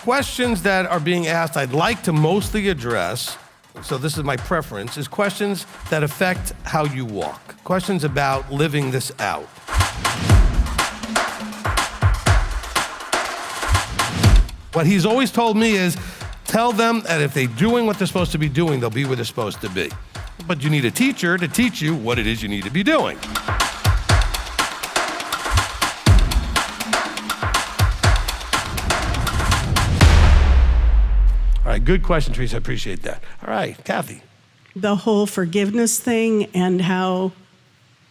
questions that are being asked, I'd like to mostly address, so this is my preference, is questions that affect how you walk. Questions about living this out. What he's always told me is, tell them that if they're doing what they're supposed to be doing, they'll be where they're supposed to be. But you need a teacher to teach you what it is you need to be doing. All right, good question, Teresa, I appreciate that. All right, Kathy. The whole forgiveness thing and how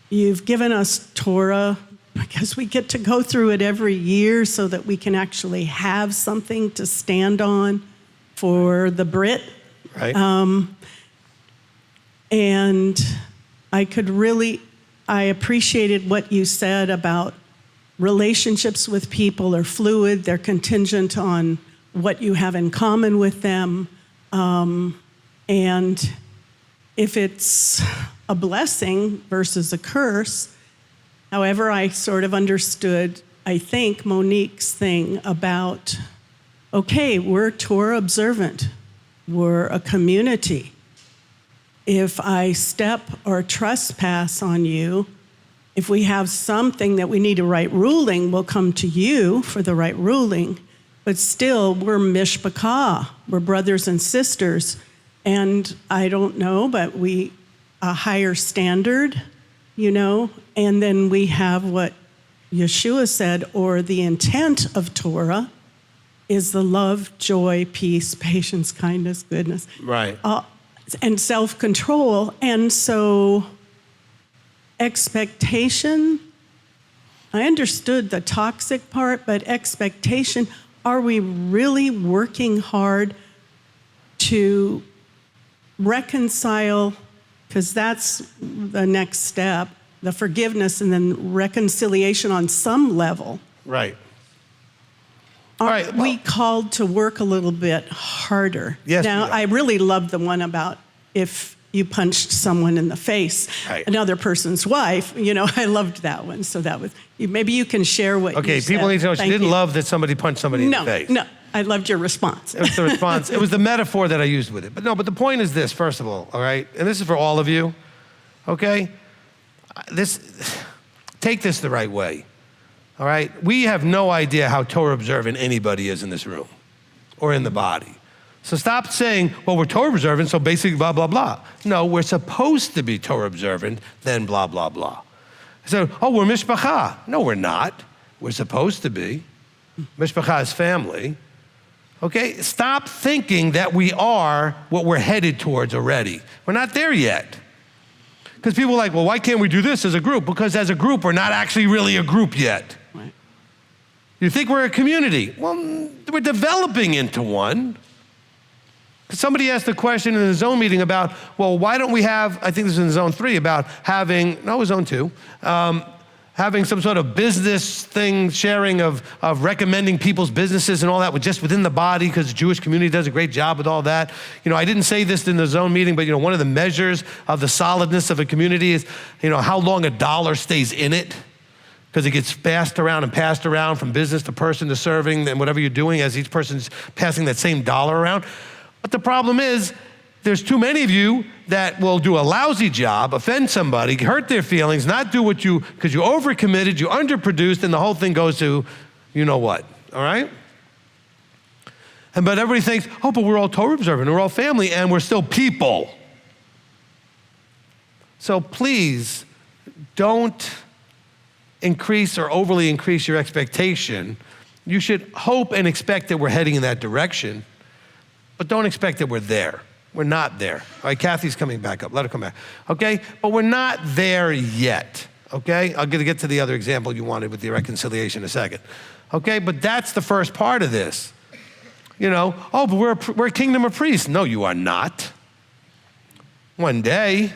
you've given us Torah because we get to go through it every year so that we can actually have something to stand on for the Brit. Right. And I appreciated what you said about relationships with people are fluid, they're contingent on what you have in common with them. And if it's a blessing versus a curse, however, I sort of understood, I think, Monique's thing about, okay, we're Torah observant, we're a community. If I step or trespass on you, if we have something that we need a right ruling, we'll come to you for the right ruling. But still, we're mishpachah, we're brothers and sisters. And I don't know, but a higher standard, and then we have what Yeshua said, or the intent of Torah is the love, joy, peace, patience, kindness, goodness. Right. And self-control. And so expectation, I understood the toxic part, but expectation, are we really working hard to reconcile, because that's the next step, the forgiveness and then reconciliation on some level. Right. Aren't we called to work a little bit harder? Yes. Now, I really love the one about if you punched someone in the face, right, another person's wife. I loved that one. So that was, maybe you can share what you said. People need to know she didn't you. love that somebody punched somebody in the face. No, I loved your response. It was the response. It was the metaphor that I used with it. But the point is this, first of all right? And this is for all of you, okay? Take this the right way, all right? We have no idea how Torah observant anybody is in this room or in the body. So stop saying, well, we're Torah observant, so basically blah, blah, blah. No, we're supposed to be Torah observant, then blah, blah, blah. So, we're mishpachah. No, we're not. We're supposed to be. Mishpachah is family. Okay, stop thinking that we are what we're headed towards already. We're not there yet. Because people are like, well, why can't we do this as a group? Because as a group, we're not actually really a group yet. Right. You think we're a community. Well, we're developing into one. Somebody asked a question in the zone meeting about, well, why don't we have, I think this is in zone 3, about zone 2, having some sort of business thing, sharing of recommending people's businesses and all that just within the body, because the Jewish community does a great job with all that. I didn't say this in the zone meeting, but one of the measures of the solidness of a community is, how long a dollar stays in it, because it gets passed around from business to person to serving and whatever you're doing as each person's passing that same dollar around. But the problem is, there's too many of you that will do a lousy job, offend somebody, hurt their feelings, not do because you overcommitted, you underproduced, and the whole thing goes to you know what, all right? But everybody thinks, but we're all Torah observant, we're all family, and we're still people. So please, don't increase or overly increase your expectation. You should hope and expect that we're heading in that direction, but don't expect that we're there. We're not there. All right, Kathy's coming back up. Let her come back. Okay? But we're not there yet. Okay? I'm going to get to the other example you wanted with the reconciliation in a second. Okay? But that's the first part of this. But we're a kingdom of priests. No, you are not. One day.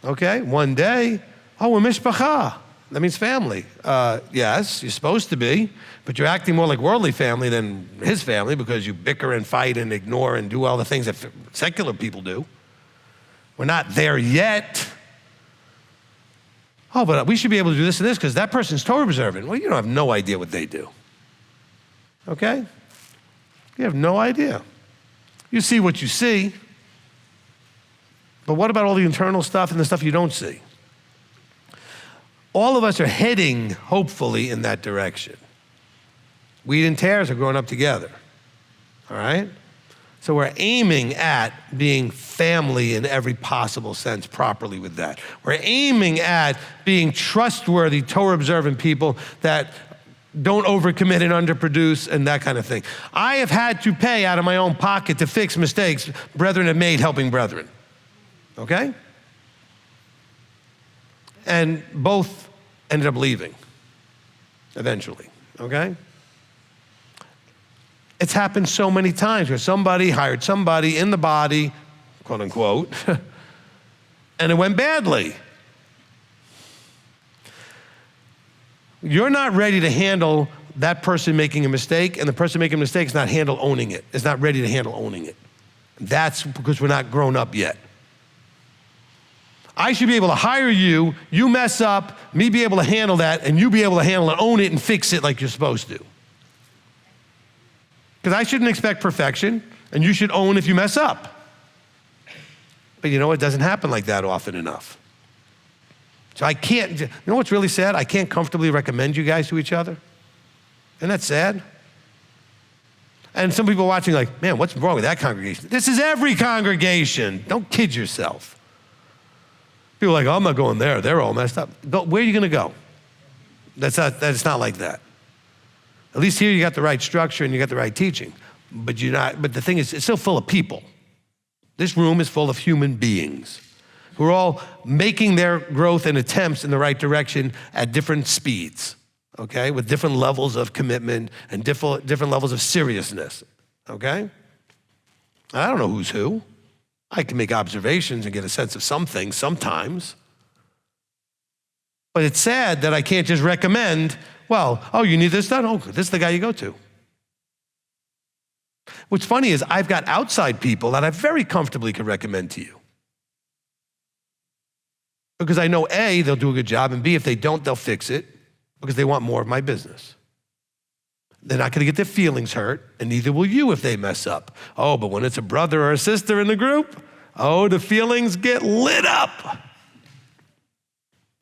Okay? One day. We're mishpachah. That means family. Yes, you're supposed to be, but you're acting more like worldly family than his family because you bicker and fight and ignore and do all the things that secular people do. We're not there yet. But we should be able to do this and this because that person's Torah observant. Well, you don't have no idea what they do. okay? You have no idea. You see what you see, but what about all the internal stuff and the stuff you don't see? All of us are heading, hopefully, in that direction. Wheat and tares are growing up together, all right? So we're aiming at being family in every possible sense properly with that. We're aiming at being trustworthy, Torah-observant people that don't overcommit and underproduce and that kind of thing. I have had to pay out of my own pocket to fix mistakes brethren have made helping brethren, okay? And both ended up leaving eventually, okay? It's happened so many times where somebody hired somebody in the body, quote unquote, and it went badly. You're not ready to handle that person making a mistake, and the person making a mistake is not ready to handle owning it. That's because we're not grown up yet. I should be able to hire you, you mess up, me be able to handle that, and you be able to handle it, own it, and fix it like you're supposed to. Because I shouldn't expect perfection, and you should own if you mess up. But you know, it doesn't happen like that often enough. So I can't, you know what's really sad? I can't comfortably recommend you guys to each other. Isn't that sad? And some people watching like, man, what's wrong with that congregation? This is every congregation. Don't kid yourself. People are like, oh, I'm not going there. They're all messed up. Where are you going to go? That's not like that. At least here you got the right structure and you got the right teaching. But the thing is, it's still full of people. This room is full of human beings who are all making their growth and attempts in the right direction at different speeds, okay? With different levels of commitment and different levels of seriousness, okay? I don't know who's who. I can make observations and get a sense of some things sometimes. But it's sad that I can't just recommend, well, oh, you need this done? Oh, this is the guy you go to. What's funny is I've got outside people that I very comfortably could recommend to you. Because I know A, they'll do a good job, and B, if they don't, they'll fix it because they want more of my business. They're not gonna get their feelings hurt, and neither will you if they mess up. Oh, but when it's a brother or a sister in the group, oh, the feelings get lit up.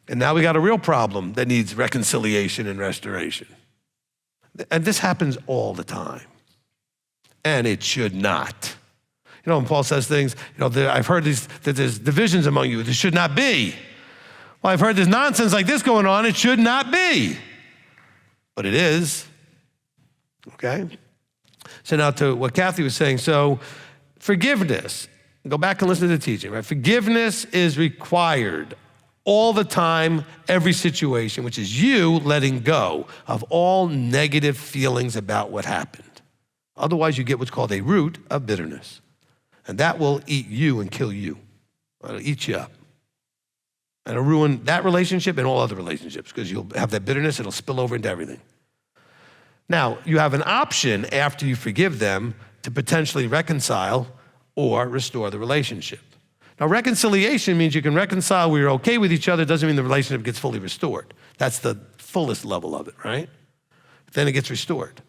And now we got a real problem that needs reconciliation and restoration. And this happens all the time. And it should not. You know, when Paul says things, you know, I've heard that there's divisions among you. This should not be. Well, I've heard there's nonsense like this going on. It should not be. But it is. Okay? So now to what Kathy was saying. So forgiveness. Go back and listen to the teaching, right? Forgiveness is required all the time, every situation, which is you letting go of all negative feelings about what happened. Otherwise, you get what's called a root of bitterness. And that will eat you and kill you. It'll eat you up. And it'll ruin that relationship and all other relationships because you'll have that bitterness, it'll spill over into everything. Now, you have an option after you forgive them to potentially reconcile or restore the relationship. Now, reconciliation means you can reconcile, we're okay with each other, doesn't mean the relationship gets fully restored. That's the fullest level of it, right? Then it gets restored.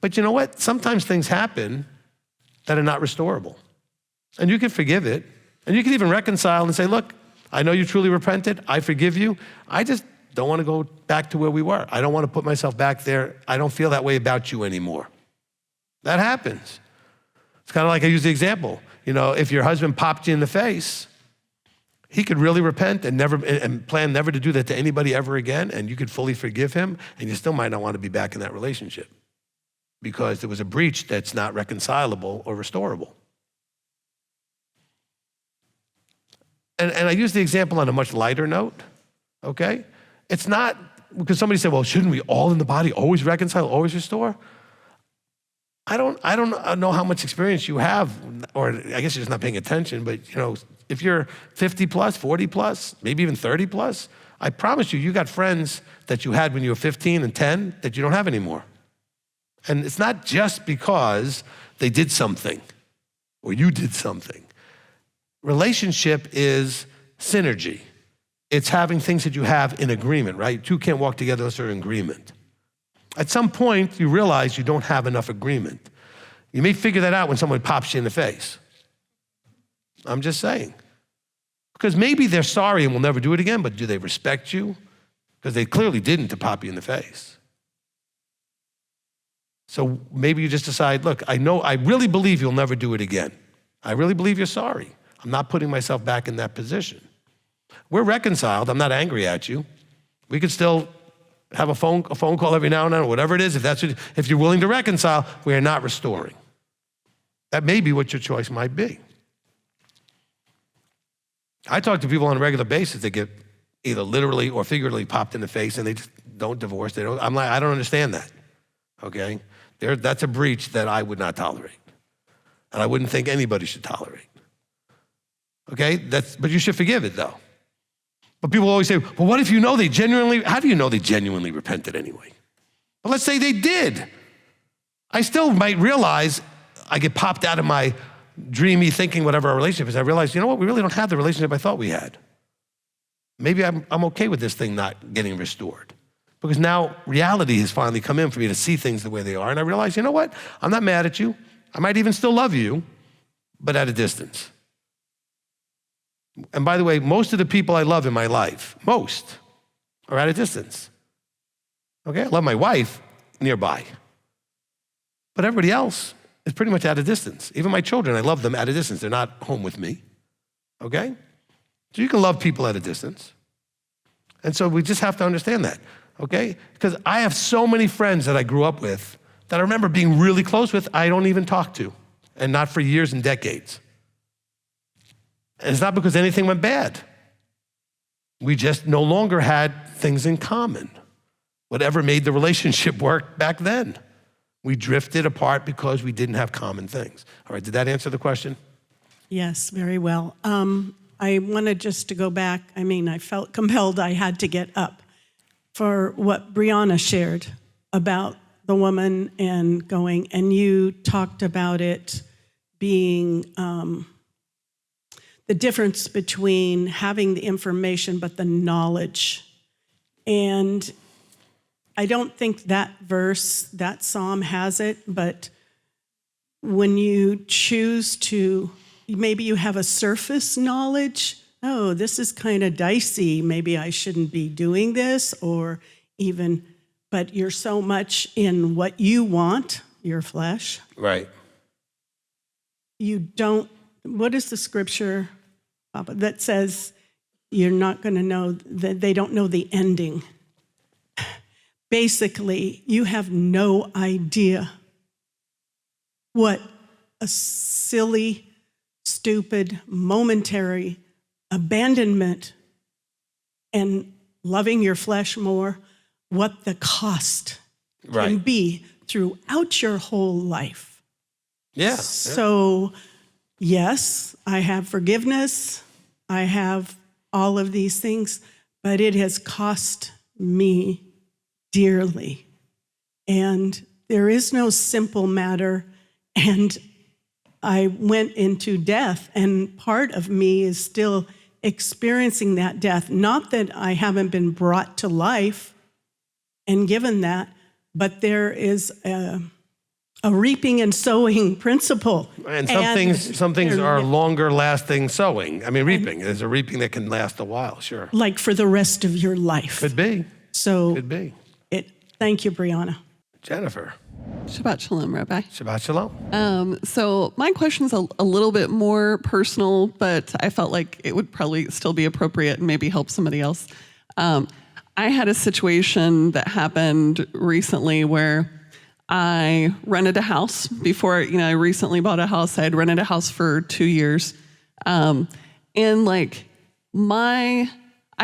But you know what? Sometimes things happen that are not restorable. And you can forgive it, and you can even reconcile and say, look, I know you truly repented, I forgive you, I just don't want to go back to where we were. I don't want to put myself back there. I don't feel that way about you anymore. That happens. It's kind of like I use the example. You know, if your husband popped you in the face, he could really repent and plan never to do that to anybody ever again, and you could fully forgive him, and you still might not want to be back in that relationship because there was a breach that's not reconcilable or restorable. And I use the example on a much lighter note, okay? It's not, because somebody said, well, shouldn't we all in the body always reconcile, always restore? I don't know how much experience you have, or I guess you're just not paying attention, but you know, if you're 50 plus, 40 plus, maybe even 30 plus, I promise you got friends that you had when you were 15 and 10 that you don't have anymore. And it's not just because they did something or you did something. Relationship is synergy. It's having things that you have in agreement, right? Two can't walk together unless they're in agreement. At some point, you realize you don't have enough agreement. You may figure that out when someone pops you in the face. I'm just saying. Because maybe they're sorry and will never do it again, but do they respect you? Because they clearly didn't to pop you in the face. So maybe you just decide, look, I really believe you'll never do it again. I really believe you're sorry. I'm not putting myself back in that position. We're reconciled. I'm not angry at you. We could still have a phone call every now and then, or whatever it is. If you're willing to reconcile, we are not restoring. That may be what your choice might be. I talk to people on a regular basis that get either literally or figuratively popped in the face, and they just don't divorce. I'm like, I don't understand that. Okay, that's a breach that I would not tolerate, and I wouldn't think anybody should tolerate. Okay, but you should forgive it though. But people always say, well, what if you know they genuinely? How do you know they genuinely repented anyway? Well, let's say they did. I still might realize I get popped out of my dreamy thinking, whatever our relationship is. I realize, you know what? We really don't have the relationship I thought we had. Maybe I'm okay with this thing not getting restored. Because now reality has finally come in for me to see things the way they are. And I realize, you know what? I'm not mad at you. I might even still love you, but at a distance. And by the way, most of the people I love in my life, most, are at a distance. Okay? I love my wife nearby. But everybody else is pretty much at a distance. Even my children, I love them at a distance. They're not home with me. Okay? So you can love people at a distance. And so we just have to understand that. Okay? Because I have so many friends that I grew up with that I remember being really close with, I don't even talk to, and not for years and decades. And it's not because anything went bad. We just no longer had things in common. Whatever made the relationship work back then. We drifted apart because we didn't have common things. All right, did that answer the question? Yes, very well. I wanted just to go back. I felt compelled I had to get up for what Brianna shared about the woman and going, and you talked about it being the difference between having the information but the knowledge. And I don't think that verse, that psalm has it, but when you choose to, maybe you have a surface knowledge, oh, this is kind of dicey, maybe I shouldn't be doing this, or even, but you're so much in what you want, your flesh. Right. You don't, what is the scripture, Papa, that says you're not going to know, that they don't know the ending? Basically, you have no idea what a silly, stupid, momentary abandonment and loving your flesh more, what the cost can be throughout your whole life. Yeah. So, yes, I have forgiveness. I have all of these things, but it has cost me dearly. And there is no simple matter. And I went into death, and part of me is still experiencing that death. Not that I haven't been brought to life and given that, but there is a reaping and sowing principle. And some things are longer lasting sowing. Reaping. There's a reaping that can last a while, sure. Like for the rest of your life. Could be. So could be. Thank you, Brianna. Jennifer. Shabbat Shalom, Rabbi. Shabbat Shalom. So my question's a little bit more personal, but I felt like it would probably still be appropriate and maybe help somebody else. I had a situation that happened recently where I rented a house. Before, I recently bought a house. I had rented a house for 2 years. And I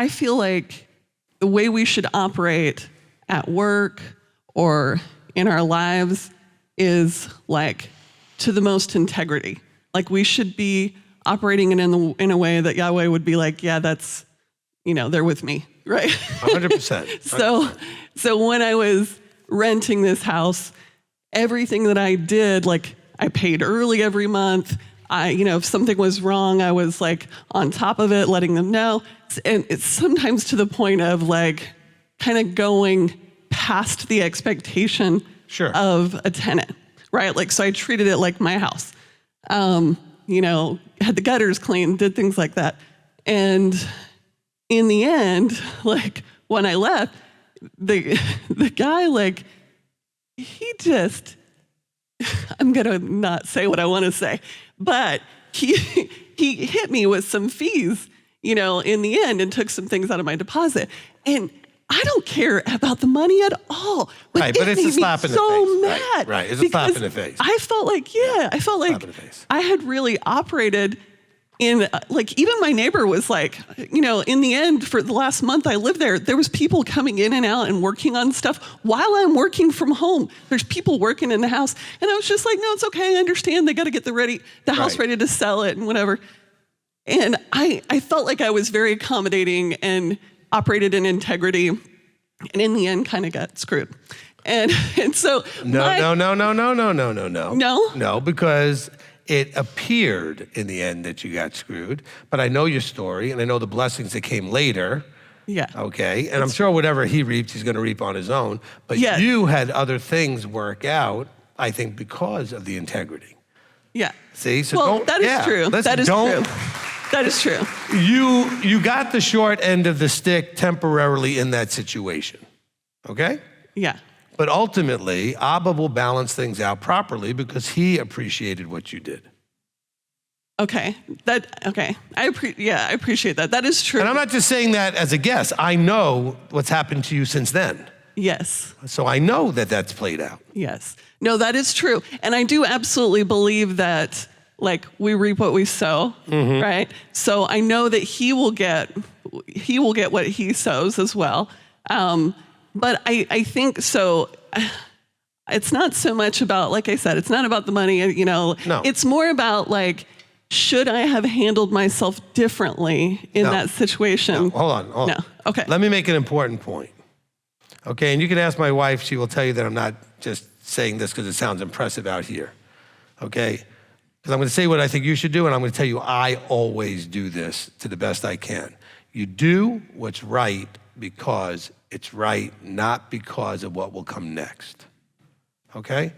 feel like the way we should operate at work or in our lives is to the most integrity. We should be operating in a way that Yahweh would be like, yeah, that's, they're with me, right? 100%. So when I was renting this house, everything that I did, I paid early every month. If something was wrong, I was on top of it, letting them know. And it's sometimes to the point of kind of going past the expectation Sure. of a tenant, right? Like, so I treated it like my house. You know, had the gutters cleaned, did things like that. And in the end, like when I left, the guy, like, he just, I'm gonna not say what I want to say, but he hit me with some fees, you know, in the end, and took some things out of my deposit. And I don't care about the money at all. But Right, but it it's a made slap me in the so face. mad. Right, it's a slap in the face. I felt like, I felt Slap like in the face. I had really operated in, like, even my neighbor was like, you know, in the end, for the last month I lived there was people coming in and out and working on stuff while I'm working from home. There's people working in the house. And I was just like, no, it's okay. I understand. They got to get the house Right. ready to sell it and whatever. And I felt like I was very accommodating and operated in integrity. And in the end, kind of got screwed. And so No. No? No, because it appeared in the end that you got screwed. But I know your story, and I know the blessings that came later. Yeah. Okay, and I'm sure whatever he reaped, he's going to reap on his own. But Yes. you had other things work out, I think, because of the integrity. Yeah. See, so well, don't. that is yeah, true. listen, That is don't, true. That is true. You got the short end of the stick temporarily in that situation. Okay? Yeah. But ultimately, Abba will balance things out properly because he appreciated what you did. Okay. I appreciate that. That is true. And I'm not just saying that as a guess. I know what's happened to you since then. Yes. So I know that that's played out. Yes. No, that is true. And I do absolutely believe that, like, we reap what we sow, right? So I know that he will get what he sows as well. But I think so. It's not so much about, like I said, it's not about the money, you know. No. It's more about, like, should I have handled myself differently in No. that situation? No, hold on. No. Okay. Let me make an important point. Okay, and you can ask my wife. She will tell you that I'm not just saying this because it sounds impressive out here. Okay? Because I'm going to say what I think you should do, and I'm going to tell you I always do this to the best I can. You do what's right because it's right, not because of what will come next. Okay?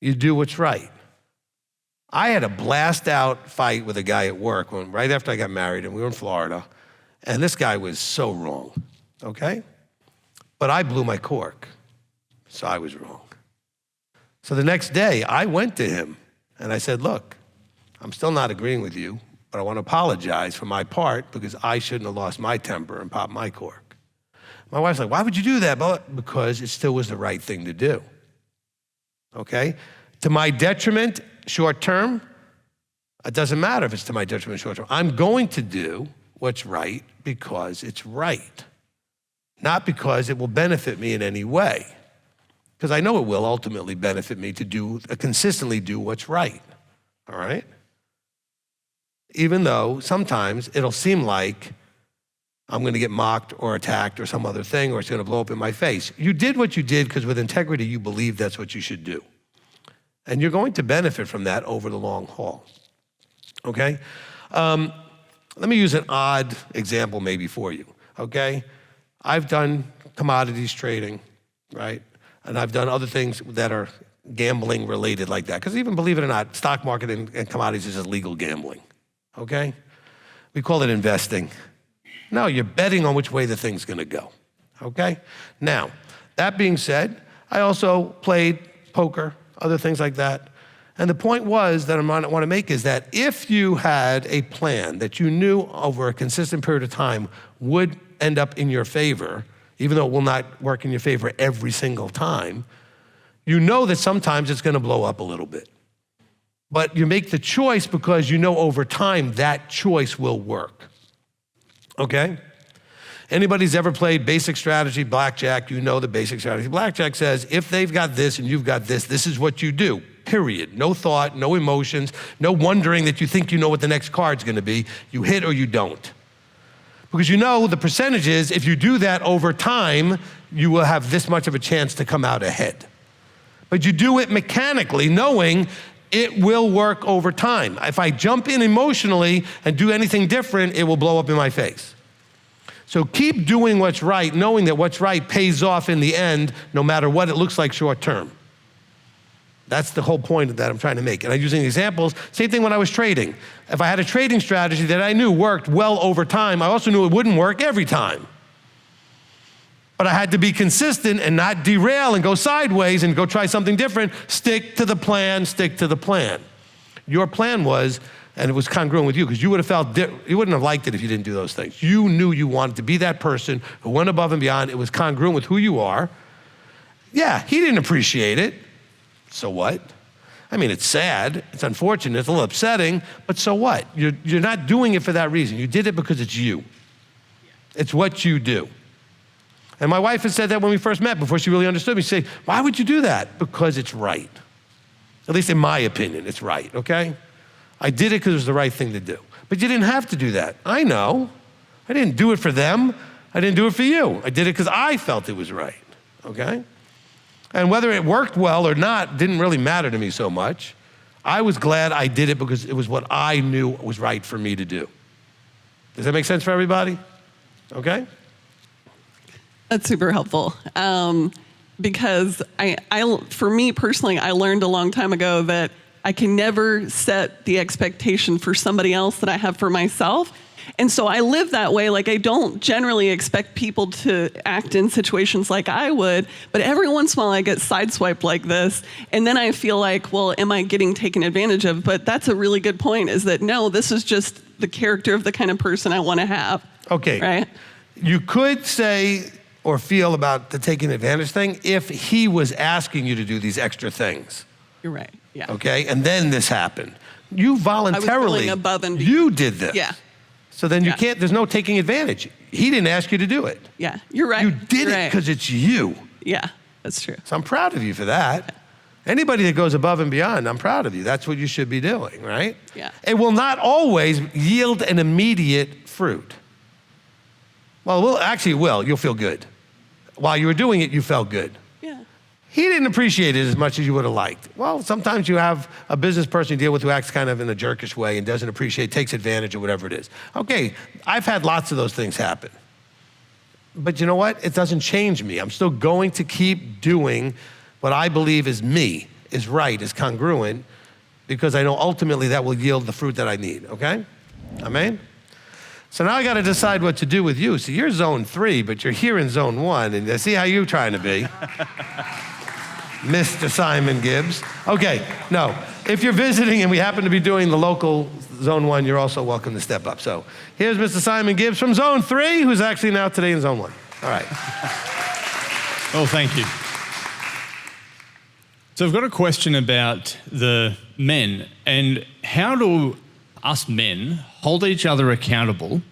You do what's right. I had a blast out fight with a guy at work right after I got married, and we were in Florida, and this guy was so wrong, okay? But I blew my cork, so I was wrong. So the next day, I went to him, and I said, look, I'm still not agreeing with you, but I want to apologize for my part because I shouldn't have lost my temper and popped my cork. My wife's like, why would you do that? Because it still was the right thing to do, okay? To my detriment, short term, it doesn't matter if it's to my detriment short term. I'm going to do what's right because it's right, not because it will benefit me in any way. Because I know it will ultimately benefit me to consistently do what's right, all right? Even though sometimes it'll seem like I'm gonna get mocked or attacked or some other thing, or it's gonna blow up in my face. You did what you did because with integrity, you believe that's what you should do. And you're going to benefit from that over the long haul, okay? Let me use an odd example maybe for you, okay? I've done commodities trading, right? And I've done other things that are gambling related like that. Because even believe it or not, stock market and commodities is illegal gambling, okay? We call it investing. No, you're betting on which way the thing's gonna go, okay? Now, that being said, I also played poker, other things like that. And the point was that I want to make is that if you had a plan that you knew over a consistent period of time would end up in your favor, even though it will not work in your favor every single time, you know that sometimes it's going to blow up a little bit. But you make the choice because you know over time that choice will work, okay? Anybody's ever played basic strategy, blackjack, you know the basic strategy. Blackjack says, if they've got this and you've got this is what you do, period. No thought, no emotions, no wondering that you think you know what the next card's gonna be. You hit or you don't. Because you know the percentage is, if you do that over time, you will have this much of a chance to come out ahead. But you do it mechanically, knowing it will work over time. If I jump in emotionally and do anything different, it will blow up in my face. So keep doing what's right, knowing that what's right pays off in the end, no matter what it looks like short term. That's the whole point that I'm trying to make. And I'm using examples, same thing when I was trading. If I had a trading strategy that I knew worked well over time, I also knew it wouldn't work every time. But I had to be consistent and not derail and go sideways and go try something different. Stick to the plan, stick to the plan. Your plan was, and it was congruent with you, because you would have you wouldn't have liked it if you didn't do those things. You knew you wanted to be that person who went above and beyond. It was congruent with who you are. Yeah, he didn't appreciate it. So what? I mean, it's sad, it's unfortunate, it's a little upsetting, but so what? You're not doing it for that reason. You did it because it's you. It's what you do. And my wife had said that when we first met, before she really understood me. She said, why would you do that? Because it's right. At least in my opinion, it's right, okay? I did it because it was the right thing to do. But you didn't have to do that. I know. I didn't do it for them. I didn't do it for you. I did it because I felt it was right, okay? And whether it worked well or not didn't really matter to me so much. I was glad I did it because it was what I knew was right for me to do. Does that make sense for everybody? Okay? That's super helpful. Because for me personally, I learned a long time ago that I can never set the expectation for somebody else that I have for myself. And so I live that way. Like, I don't generally expect people to act in situations like I would, but every once in a while I get sideswiped like this. And then I feel like, well, am I getting taken advantage of? But that's a really good point, is that no, this is just the character of the kind of person I want to have. Okay. Right? You could say or feel about the taking advantage thing if he was asking you to do these extra things. You're right. Yeah. Okay? And then this happened. You voluntarily, I was going above and beyond. You did this. Yeah. So then you can't, there's no taking advantage. He didn't ask you to do it. Yeah, you're right. You did it because it's you. Yeah, that's true. So I'm proud of you for that. Anybody that goes above and beyond, I'm proud of you. That's what you should be doing, right? Yeah. It will not always yield an immediate fruit. Well, actually it will. You'll feel good. While you were doing it, you felt good. Yeah. He didn't appreciate it as much as you would have liked. Well, sometimes you have a business person you deal with who acts kind of in a jerkish way and doesn't appreciate, takes advantage or whatever it is. Okay, I've had lots of those things happen. But you know what? It doesn't change me. I'm still going to keep doing what I believe is me, is right, is congruent, because I know ultimately that will yield the fruit that I need, okay? Amen? So now I got to decide what to do with you. So you're zone 3, but you're here in zone 1, and I see how you're trying to be. Mr. Simon Gibbs. Okay, no. If you're visiting and we happen to be doing the local zone 1, you're also welcome to step up. So here's Mr. Simon Gibbs from zone 3, who's actually now today in zone 1. All right. Oh, thank you. So I've got a question about the men, and how do us men hold each other accountable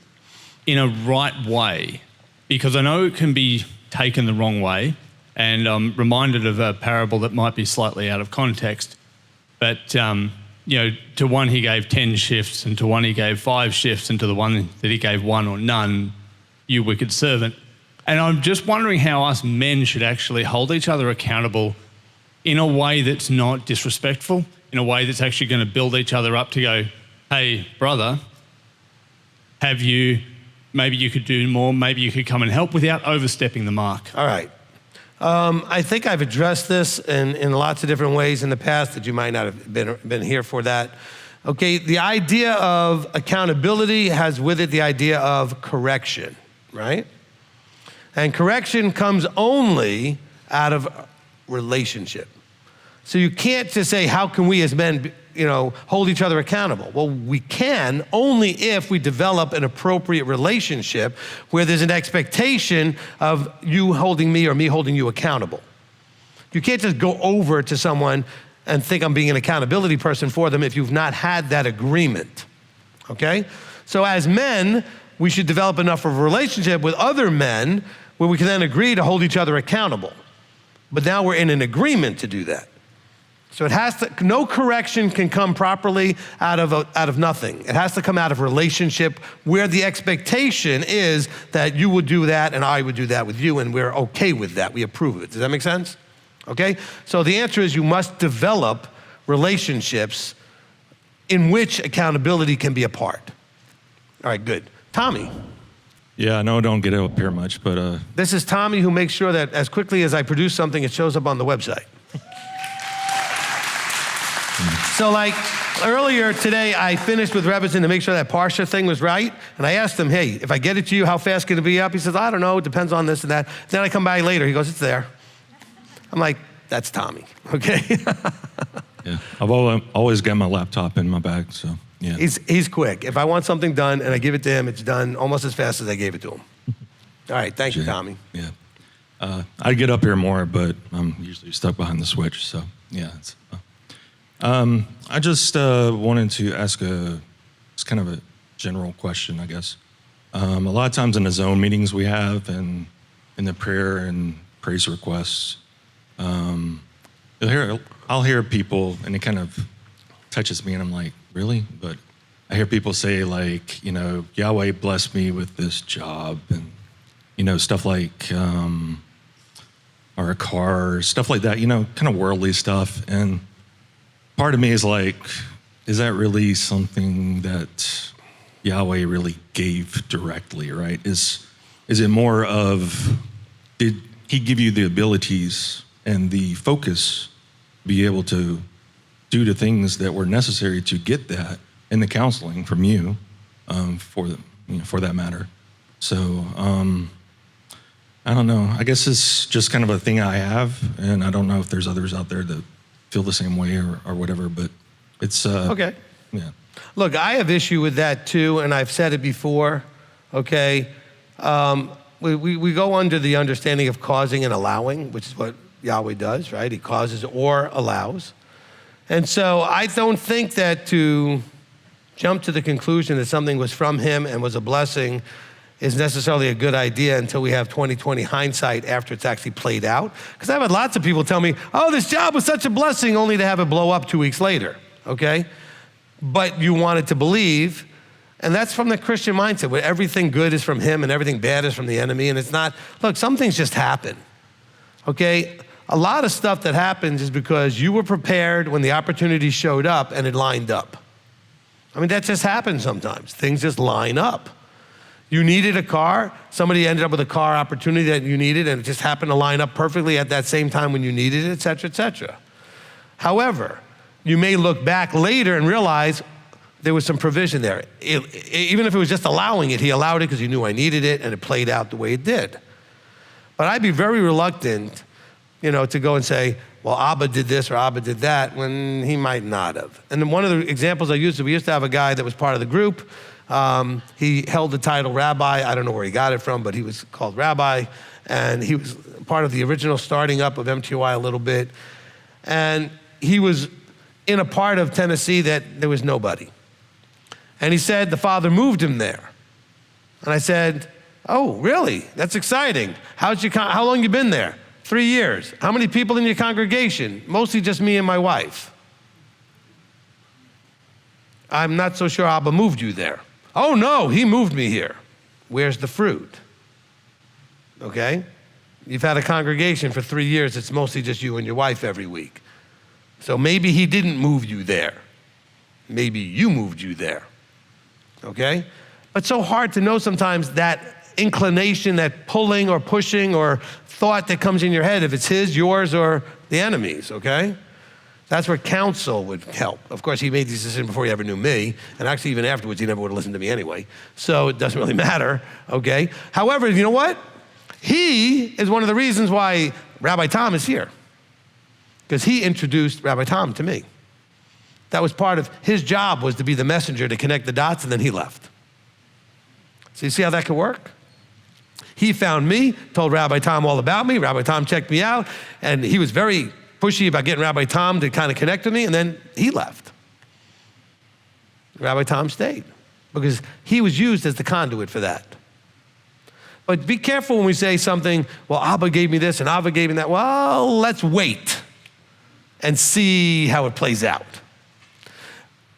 in a right way? Because I know it can be taken the wrong way. And I'm reminded of a parable that might be slightly out of context. But, to one he gave 10 shifts, and to one he gave 5 shifts, and to the one that he gave 1 or none, you wicked servant. And I'm just wondering how us men should actually hold each other accountable in a way that's not disrespectful, in a way that's actually going to build each other up to go, hey, brother, maybe you could do more, maybe you could come and help without overstepping the mark. All right. I think I've addressed this in lots of different ways in the past that you might not have been here for that. Okay, the idea of accountability has with it the idea of correction, right? And correction comes only out of relationship. So you can't just say, how can we as men, hold each other accountable? Well, we can only if we develop an appropriate relationship where there's an expectation of you holding me or me holding you accountable. You can't just go over to someone and think I'm being an accountability person for them if you've not had that agreement, okay? So as men, we should develop enough of a relationship with other men where we can then agree to hold each other accountable. But now we're in an agreement to do that. So no correction can come properly out of nothing. It has to come out of relationship where the expectation is that you would do that and I would do that with you, and we're okay with that. We approve of it. Does that make sense? Okay? So the answer is you must develop relationships in which accountability can be a part. All right, good. Tommy. Yeah, I know I don't get up here much, but This is Tommy, who makes sure that as quickly as I produce something, it shows up on the website. So like earlier today, I finished with Rebbetzin to make sure that Parsha thing was right. And I asked him, hey, if I get it to you, how fast can it be up? He says, I don't know, it depends on this and that. Then I come by later, he goes, it's there. I'm like, that's Tommy, okay? yeah, I've always got my laptop in my bag, so yeah. He's quick. If I want something done and I give it to him, it's done almost as fast as I gave it to him. All right, thank you, Tommy. Yeah. I get up here more, but I'm usually stuck behind the switch, so yeah. I just wanted to ask it's kind of a general question, I guess. A lot of times in the zone meetings we have and in the prayer and praise requests, I'll hear people, and it kind of touches me, and I'm like, really? But I hear people say, like, Yahweh blessed me with this job, and, stuff like, or a car, or stuff like that, kind of worldly stuff. And part of me is like, is that really something that Yahweh really gave directly, right? Is it more of, did he give you the abilities and the focus to be able to do the things that were necessary to get that, and the counseling from you, for that matter? So I don't know. I guess it's just kind of a thing I have, and I don't know if there's others out there that feel the same way or whatever. But it's okay. Yeah. Look, I have issue with that too, and I've said it before. Okay, we go under the understanding of causing and allowing, which is what Yahweh does, right? He causes or allows. And so I don't think that to jump to the conclusion that something was from him and was a blessing is necessarily a good idea until we have 20/20 hindsight after it's actually played out. Because I've had lots of people tell me, oh, this job was such a blessing, only to have it blow up 2 weeks later, okay? But you wanted to believe, and that's from the Christian mindset, where everything good is from him and everything bad is from the enemy, and it's not. Look, some things just happen, okay? A lot of stuff that happens is because you were prepared when the opportunity showed up and it lined up. I mean, that just happens sometimes. Things just line up. You needed a car, somebody ended up with a car opportunity that you needed, and it just happened to line up perfectly at that same time when you needed it, et cetera, et cetera. However, you may look back later and realize there was some provision there. Even if it was just allowing it, he allowed it because he knew I needed it, and it played out the way it did. But I'd be very reluctant, to go and say, well, Abba did this or Abba did that, when he might not have. And then one of the examples I used, we used to have a guy that was part of the group. He held the title rabbi. I don't know where he got it from, but he was called rabbi. And he was part of the original starting up of m.t.o.i a little bit. And he was in a part of Tennessee that there was nobody. And he said the Father moved him there. And I said, oh, really? That's exciting. How long you been there? 3 years. How many people in your congregation? Mostly just me and my wife. I'm not so sure Abba moved you there. Oh no, he moved me here. Where's the fruit? Okay? You've had a congregation for 3 years, it's mostly just you and your wife every week. So maybe he didn't move you there. Maybe you moved you there. Okay? It's so hard to know sometimes that inclination, that pulling or pushing or thought that comes in your head, if it's his, yours, or the enemy's, okay? That's where counsel would help. Of course, he made these decisions before he ever knew me, and actually even afterwards, he never would have listened to me anyway. So it doesn't really matter, okay? However, you know what? He is one of the reasons why Rabbi Tom is here, because he introduced Rabbi Tom to me. That was part of his job, was to be the messenger to connect the dots, and then he left. So you see how that could work? He found me, told Rabbi Tom all about me. Rabbi Tom checked me out, and he was very pushy about getting Rabbi Tom to kind of connect with me, and then he left. Rabbi Tom stayed because he was used as the conduit for that. But be careful when we say something, well, Abba gave me this and Abba gave me that. Well, let's wait and see how it plays out.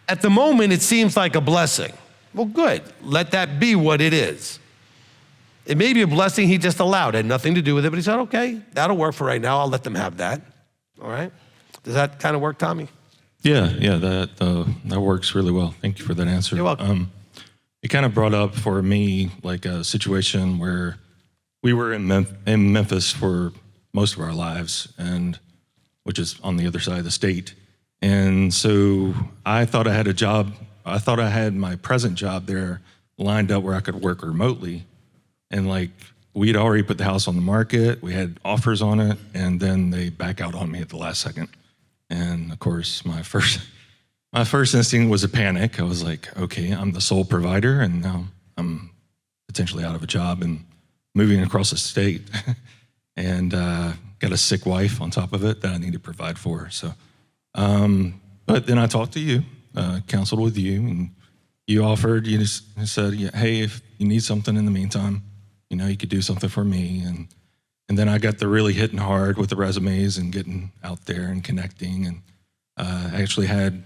At the moment, it seems like a blessing. Well, good. Let that be what it is. It may be a blessing he just allowed. It had nothing to do with it, but he said, okay, that'll work for right now. I'll let them have that. All right? Does that kind of work, Tommy? Yeah, that works really well. Thank you for that answer. You're welcome. it kind of brought up for me like a situation where we were in Memphis for most of our lives, and which is on the other side of the state. And so I thought I had a job. I thought I had my present job there lined up where I could work remotely. And like we'd already put the house on the market. We had offers on it, and then they back out on me at the last second. And of course, my first instinct was a panic. I was like, okay, I'm the sole provider, and now I'm potentially out of a job and moving across the state, and got a sick wife on top of it that I need to provide for. So, but then I talked to you, counseled with you, and you offered. You just said, hey, if you need something in the meantime, you could do something for me, and then I got the really hitting hard with the resumes and getting out there and connecting, and I actually had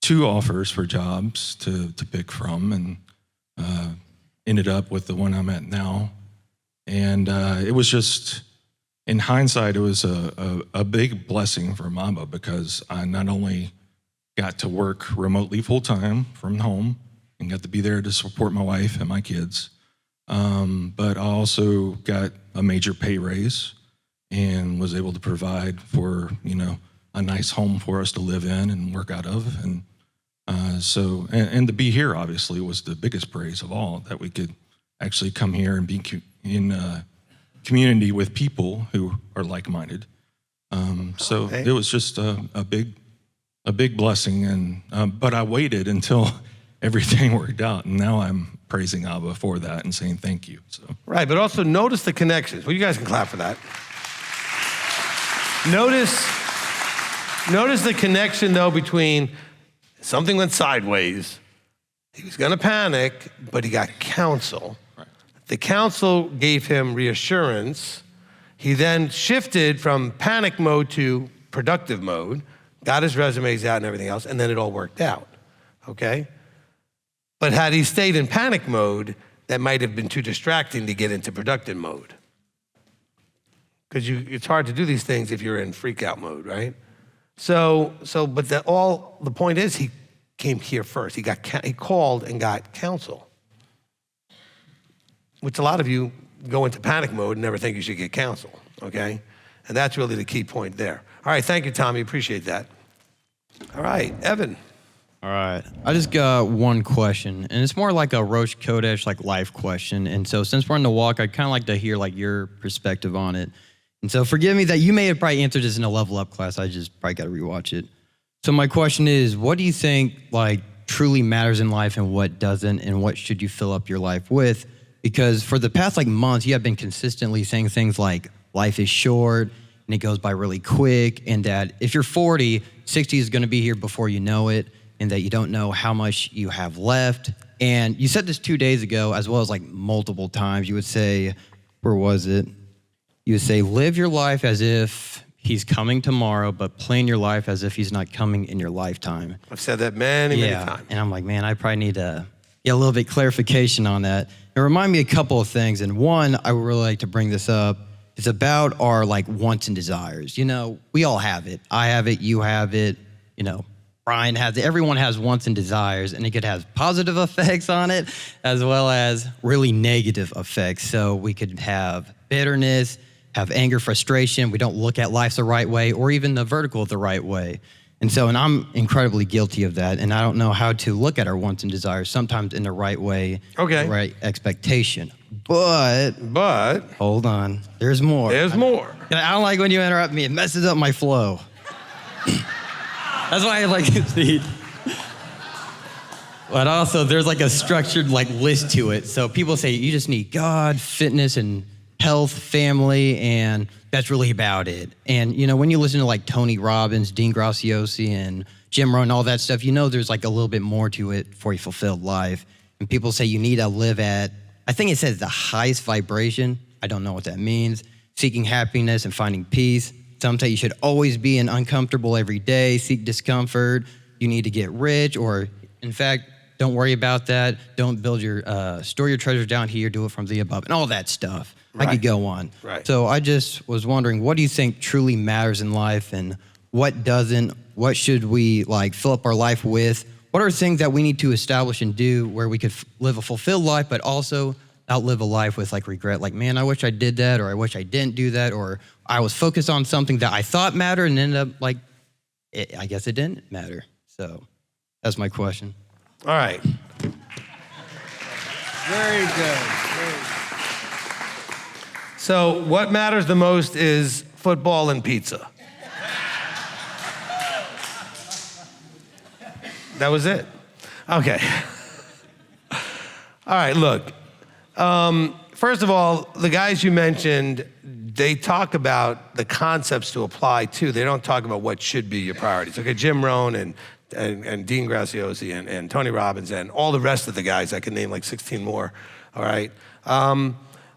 2 offers for jobs to pick from, and ended up with the one I'm at now. And it was just, in hindsight, it was a big blessing for Mamba, because I not only got to work remotely full-time from home and got to be there to support my wife and my kids, but I also got a major pay raise and was able to provide for, a nice home for us to live in and work out of. And and to be here, obviously, was the biggest praise of all, that we could actually come here and be in community with people who are like-minded. So it was just a big blessing, and but I waited until everything worked out, and now I'm praising Abba for that and saying thank you. So Right, but also notice the connections. Well, you guys can clap for that. Notice the connection, though, between something went sideways. He was going to panic, but he got counsel. Right. The counsel gave him reassurance. He then shifted from panic mode to productive mode, got his resumes out and everything else, and then it all worked out, okay? But had he stayed in panic mode, that might have been too distracting to get into productive mode. Because it's hard to do these things if you're in freak out mode, right? But the point is, he came here first. He called and got counsel, which a lot of you go into panic mode and never think you should get counsel, okay? And that's really the key point there. All right, thank you, Tommy, appreciate that. All right, Evan. All right. I just got one question, and it's more like a Rosh Kodesh, like life question. And so since we're in the walk, I'd kind of like to hear like your perspective on it. And so forgive me that you may have probably answered this in a level up class. I just probably got to rewatch it. So my question is, what do you think like truly matters in life and what doesn't, and what should you fill up your life with? Because for the past like months, you have been consistently saying things like life is short and it goes by really quick, and that if you're 40, 60 is going to be here before you know it, and that you don't know how much you have left. And you said this 2 days ago, as well as like multiple times. You would say, where was it? You would say, live your life as if he's coming tomorrow, but plan your life as if he's not coming in your lifetime. I've said that many times. And I'm like, man, I probably need to get a little bit clarification on that. It reminded me of a couple of things. And one, I would really like to bring this up. It's about our like wants and desires. We all have it. I have it, you have it, Brian has it. Everyone has wants and desires, and it could have positive effects on it as well as really negative effects. So we could have bitterness, have anger, frustration. We don't look at life the right way, or even the vertical the right way. And I'm incredibly guilty of that, and I don't know how to look at our wants and desires sometimes in the right way, Okay. the right expectation. But hold on, there's more. There's more. I don't like when you interrupt me. It messes up my flow. That's why I like to see. But also, there's like a structured like list to it. So people say you just need God, fitness, and health, family, and that's really about it. And when you listen to like Tony Robbins, Dean Graziosi, and Jim Rohn, all that stuff, there's like a little bit more to it for a fulfilled life. And people say you need to live at, I think it says the highest vibration. I don't know what that means. Seeking happiness and finding peace. Some say you should always be in uncomfortable every day, seek discomfort. You need to get rich, or in fact, don't worry about that. Don't build store your treasures down here, do it from the above, and all that stuff. Right. I could go on. Right. So I just was wondering, what do you think truly matters in life, and what doesn't? What should we like fill up our life with? what are things that we need to establish and do where we could live a fulfilled life, but also not live a life with like regret, like, man, I wish I did that, or I wish I didn't do that, or I was focused on something that I thought mattered and ended up like, I guess it didn't matter. So that's my question. All right. Very good. So what matters the most is football and pizza. That was it. Okay. All right, look. First of all, the guys you mentioned, they talk about the concepts to apply to. They don't talk about what should be your priorities. Okay, Jim Rohn and Dean Graziosi and Tony Robbins and all the rest of the guys, I can name like 16 more, all right?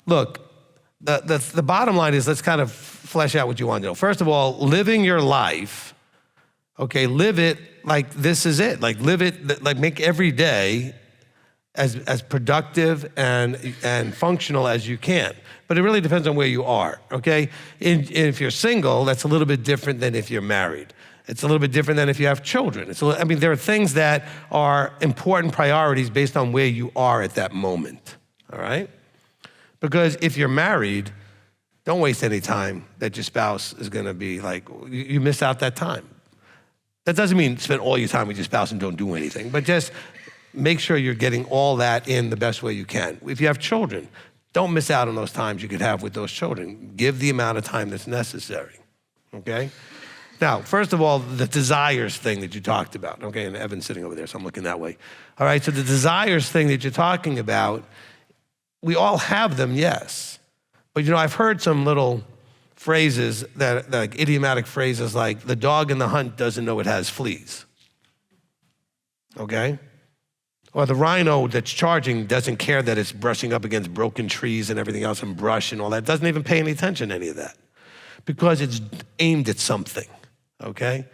Look, the bottom line is, let's kind of flesh out what you want to know. First of all, living your life, okay, live it like this is it. Like live it, like make every day as productive and functional as you can. But it really depends on where you are, okay? If you're single, that's a little bit different than if you're married. It's a little bit different than if you have children. I mean, there are things that are important priorities based on where you are at that moment, all right? Because if you're married, don't waste any time that your spouse is gonna be like, you miss out that time. That doesn't mean spend all your time with your spouse and don't do anything, but just make sure you're getting all that in the best way you can. If you have children, don't miss out on those times you could have with those children. Give the amount of time that's necessary, okay? Now, first of all, the desires thing that you talked about, okay, and Evan's sitting over there, so I'm looking that way. All right, so the desires thing that you're talking about, we all have them, yes. But you know, I've heard some little phrases that like idiomatic phrases like, the dog in the hunt doesn't know it has fleas, okay? Or the rhino that's charging doesn't care that it's brushing up against broken trees and everything else and brush and all that. Doesn't even pay any attention to any of that because it's aimed at something, okay?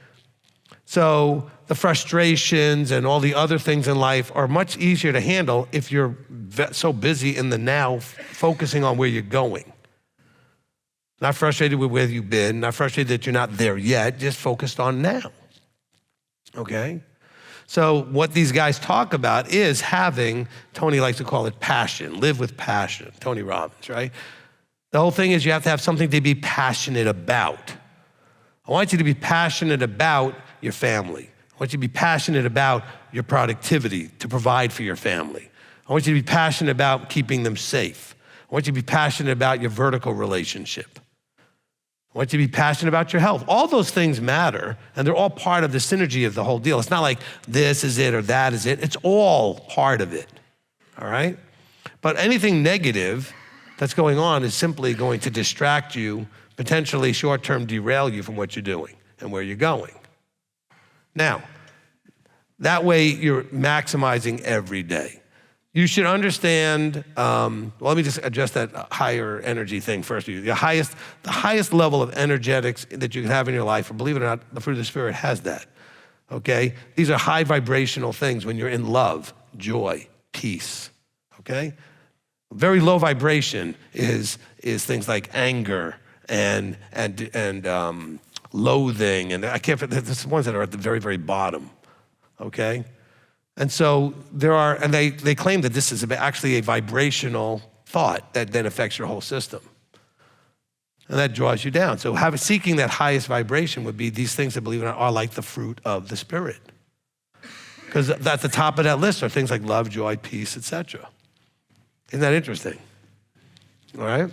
So the frustrations and all the other things in life are much easier to handle if you're so busy in the now, focusing on where you're going. Not frustrated with where you've been, not frustrated that you're not there yet, just focused on now, okay? So what these guys talk about is having, Tony likes to call it passion, live with passion, Tony Robbins, right? The whole thing is you have to have something to be passionate about. I want you to be passionate about your family. I want you to be passionate about your productivity to provide for your family. I want you to be passionate about keeping them safe. I want you to be passionate about your vertical relationship. I want you to be passionate about your health. All those things matter, and they're all part of the synergy of the whole deal. It's not like this is it or that is it. It's all part of it, all right? But anything negative that's going on is simply going to distract you, potentially short-term derail you from what you're doing and where you're going. Now, that way you're maximizing every day. You should understand, well, let me just address that higher energy thing first. The highest level of energetics that you can have in your life, or believe it or not, the fruit of the Spirit has that, okay? These are high vibrational things when you're in love, joy, peace, okay? Very low vibration is things like anger and loathing, and I can't, there's ones that are at the very, very bottom, okay? And so they claim that this is actually a vibrational thought that then affects your whole system. And that draws you down. So seeking that highest vibration would be these things that, believe it or not, are like the fruit of the Spirit. Because at the top of that list are things like love, joy, peace, etc. Isn't that interesting? All right?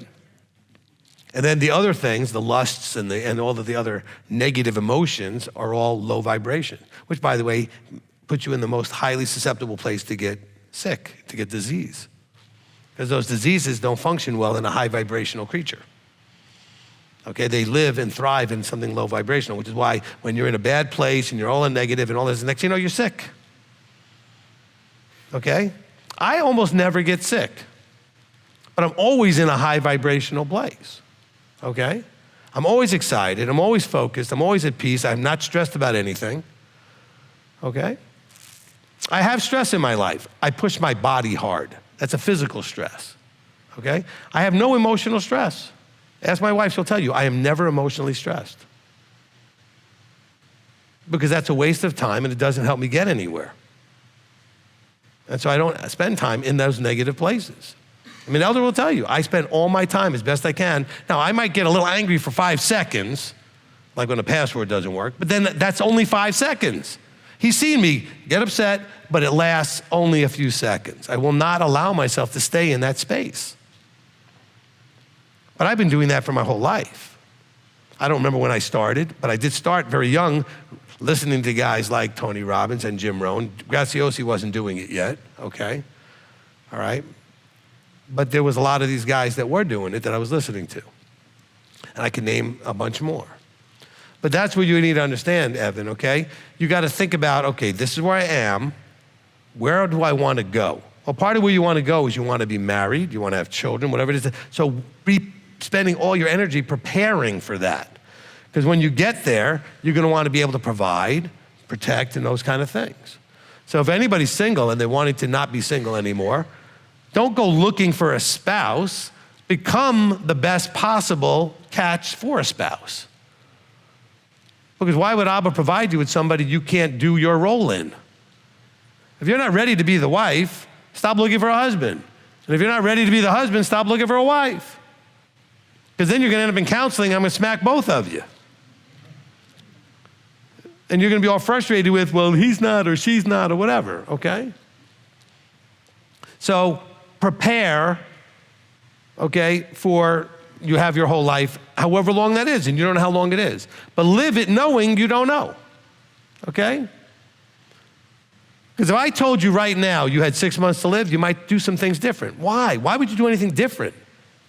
And then the other things, the lusts and all of the other negative emotions are all low vibration, which, by the way, put you in the most highly susceptible place to get sick, to get disease. Because those diseases don't function well in a high vibrational creature. Okay, they live and thrive in something low vibrational, which is why when you're in a bad place and you're all in negative and all this, next thing you know, you're sick. Okay? I almost never get sick, but I'm always in a high vibrational place. Okay? I'm always excited, I'm always focused, I'm always at peace, I'm not stressed about anything. Okay? I have stress in my life. I push my body hard. That's a physical stress, okay? I have no emotional stress. Ask my wife, she'll tell you, I am never emotionally stressed. Because that's a waste of time and it doesn't help me get anywhere. And so I don't spend time in those negative places. I mean, Elder will tell you, I spend all my time as best I can. Now, I might get a little angry for 5 seconds, like when a password doesn't work, but then that's only 5 seconds. He's seen me get upset, but it lasts only a few seconds. I will not allow myself to stay in that space. But I've been doing that for my whole life. I don't remember when I started, but I did start very young, listening to guys like Tony Robbins and Jim Rohn. Graziosi wasn't doing it yet, okay? All right? But there was a lot of these guys that were doing it that I was listening to. And I can name a bunch more. But that's what you need to understand, Evan, okay? You got to think about, okay, this is where I am. Where do I want to go? Well, part of where you want to go is you want to be married, you want to have children, whatever it is. So be spending all your energy preparing for that. Because when you get there, you're going to want to be able to provide, protect, and those kind of things. So if anybody's single and they're wanting to not be single anymore, don't go looking for a spouse. Become the best possible catch for a spouse. Because why would Abba provide you with somebody you can't do your role in? If you're not ready to be the wife, stop looking for a husband. And if you're not ready to be the husband, stop looking for a wife. Because then you're going to end up in counseling, I'm going to smack both of you. And you're going to be all frustrated with, well, he's not or she's not or whatever, okay? So prepare, okay, for you have your whole life, however long that is, and you don't know how long it is. But live it knowing you don't know, okay? Because if I told you right now you had 6 months to live, you might do some things different. Why? Why would you do anything different?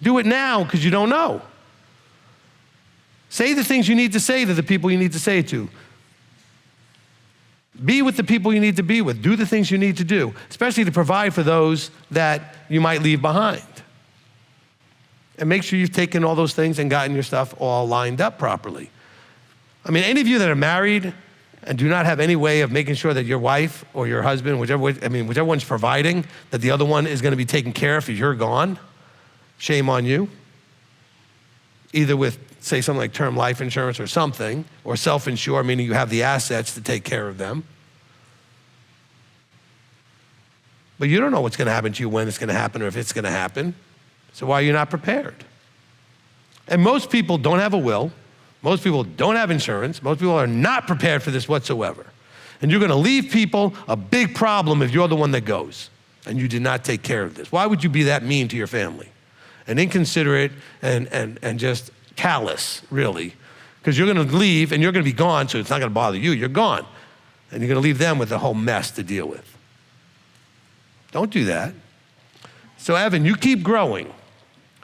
Do it now because you don't know. Say the things you need to say to the people you need to say it to. Be with the people you need to be with. Do the things you need to do, especially to provide for those that you might leave behind. And make sure you've taken all those things and gotten your stuff all lined up properly. I mean, any of you that are married and do not have any way of making sure that your wife or your husband, whichever one's providing, that the other one is going to be taken care of if you're gone, shame on you. Either with, say, something like term life insurance or something, or self-insure, meaning you have the assets to take care of them. But you don't know what's going to happen to you, when it's going to happen, or if it's going to happen. So why are you not prepared? And most people don't have a will. Most people don't have insurance. Most people are not prepared for this whatsoever. And you're going to leave people a big problem if you're the one that goes and you did not take care of this. Why would you be that mean to your family? And inconsiderate and just callous, really. Because you're going to leave and you're going to be gone, so it's not going to bother you. You're gone. And you're going to leave them with a whole mess to deal with. Don't do that. So Evan, you keep growing.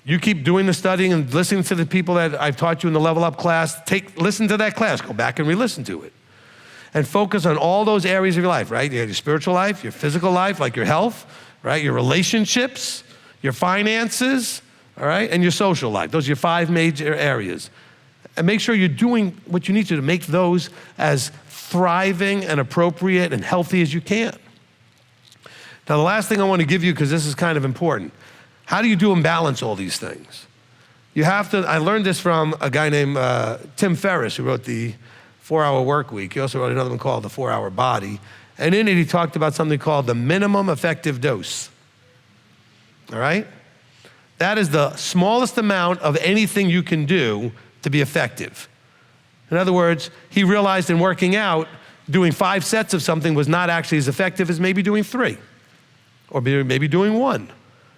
You keep doing the studying and listening to the people that I've taught you in the Level Up class. Listen to that class. Go back and re-listen to it. And focus on all those areas of your life, right? You have your spiritual life, your physical life, like your health, right? Your relationships, your finances, all right? And your social life. Those are your 5 major areas. And make sure you're doing what you need to make those as thriving and appropriate and healthy as you can. Now, the last thing I want to give you, because this is kind of important, how do you do and balance all these things? You have to, I learned this from a guy named Tim Ferriss, who wrote the 4-Hour Work Week. He also wrote another one called The 4-Hour Body. And in it, he talked about something called the minimum effective dose. All right? That is the smallest amount of anything you can do to be effective. In other words, he realized in working out, doing 5 sets of something was not actually as effective as maybe doing 3, or maybe doing 1.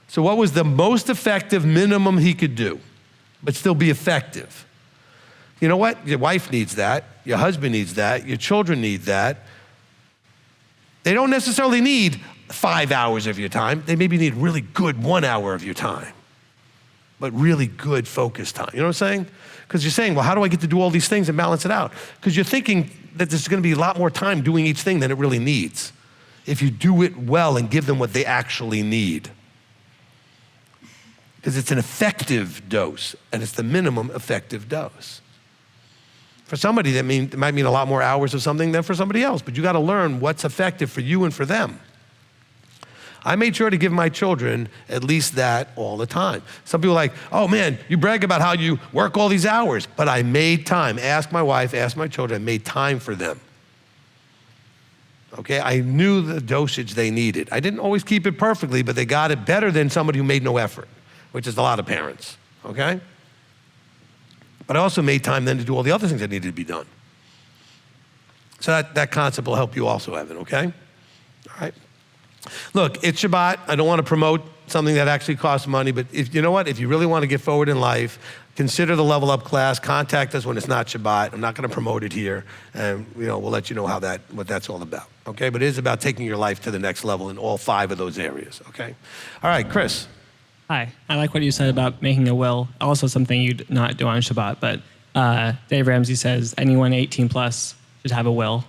So what was the most effective minimum he could do, but still be effective? You know what? Your wife needs that. Your husband needs that. Your children need that. They don't necessarily need 5 hours of your time. They maybe need really good 1 hour of your time, but really good focused time. You know what I'm saying? Because you're saying, well, how do I get to do all these things and balance it out? Because you're thinking that there's going to be a lot more time doing each thing than it really needs if you do it well and give them what they actually need. Because it's an effective dose, and it's the minimum effective dose. For somebody, it might mean a lot more hours of something than for somebody else, but you got to learn what's effective for you and for them. I made sure to give my children at least that all the time. Some people are like, oh man, you brag about how you work all these hours, but I made time. Ask my wife, ask my children, I made time for them. Okay, I knew the dosage they needed. I didn't always keep it perfectly, but they got it better than somebody who made no effort, which is a lot of parents, okay? But I also made time then to do all the other things that needed to be done. So that concept will help you also, Evan, okay? All right. Look, it's Shabbat. I don't want to promote something that actually costs money, but if you know what? If you really want to get forward in life, consider the Level Up class. Contact us when it's not Shabbat. I'm not going to promote it here, and we'll let you know what that's all about. Okay, but it is about taking your life to the next level in all 5 of those areas. Okay. All right, Chris. Hi. I like what you said about making a will. Also, something you'd not do on Shabbat, but Dave Ramsey says anyone 18 plus should have a will,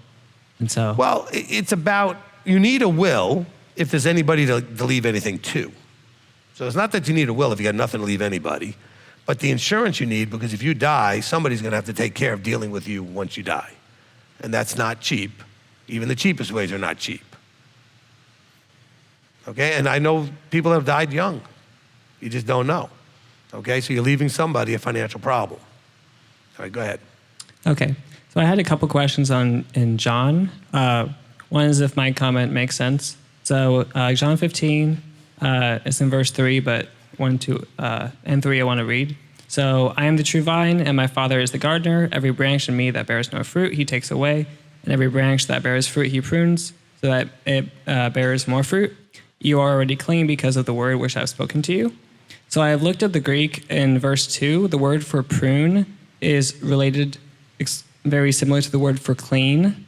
and so. Well, it's about you need a will if there's anybody to leave anything to. So it's not that you need a will if you got nothing to leave anybody, but the insurance you need, because if you die, somebody's going to have to take care of dealing with you once you die. And that's not cheap. Even the cheapest ways are not cheap. Okay, and I know people have died young. You just don't know. Okay, so you're leaving somebody a financial problem. All right, go ahead. Okay. So I had a couple questions in John. One is if my comment makes sense. So John 15, it's in verse 3, but 1, 2, and 3 I want to read. So I am the true vine, and my Father is the gardener. Every branch in me that bears no fruit, he takes away. And every branch that bears fruit, he prunes, so that it bears more fruit. You are already clean because of the word which I have spoken to you. So I have looked at the Greek in verse 2. The word for prune is related, very similar to the word for clean.